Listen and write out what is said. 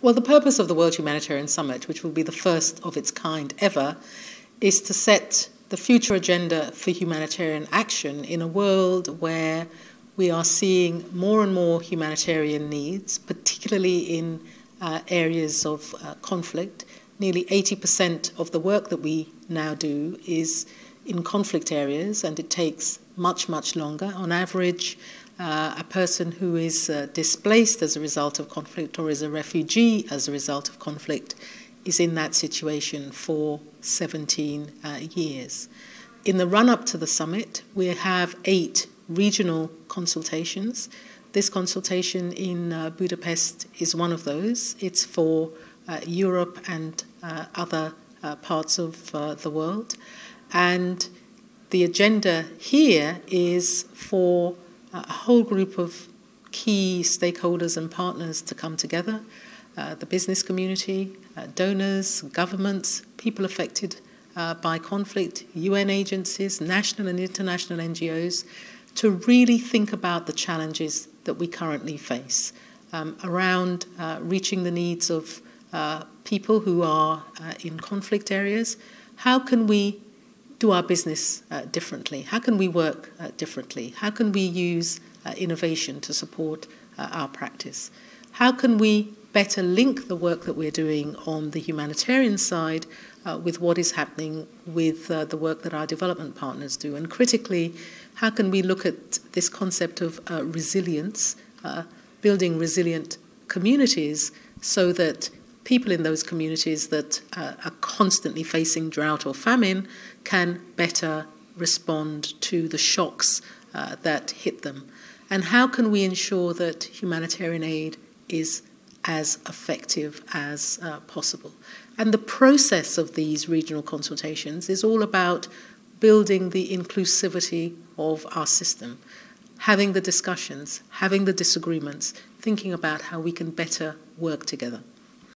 Well, the purpose of the World Humanitarian Summit, which will be the first of its kind ever, is to set the future agenda for humanitarian action in a world where we are seeing more and more humanitarian needs, particularly in areas of conflict. Nearly 80% of the work that we now do is in conflict areas, and it takes much, much longer. On average, a person who is displaced as a result of conflict or is a refugee as a result of conflict is in that situation for 17 years. In the run-up to the summit, we have 8 regional consultations. This consultation in Budapest is one of those. It's for Europe and other parts of the world. And the agenda here is for a whole group of key stakeholders and partners to come together, the business community, donors, governments, people affected by conflict, UN agencies, national and international NGOs, to really think about the challenges that we currently face around reaching the needs of people who are in conflict areas. How can we do our business differently? How can we work differently? How can we use innovation to support our practice? How can we better link the work that we're doing on the humanitarian side with what is happening with the work that our development partners do? And critically, how can we look at this concept of resilience, building resilient communities so that people in those communities that are constantly facing drought or famine can better respond to the shocks that hit them? And how can we ensure that humanitarian aid is as effective as possible? And the process of these regional consultations is all about building the inclusivity of our system, having the discussions, having the disagreements, thinking about how we can better work together.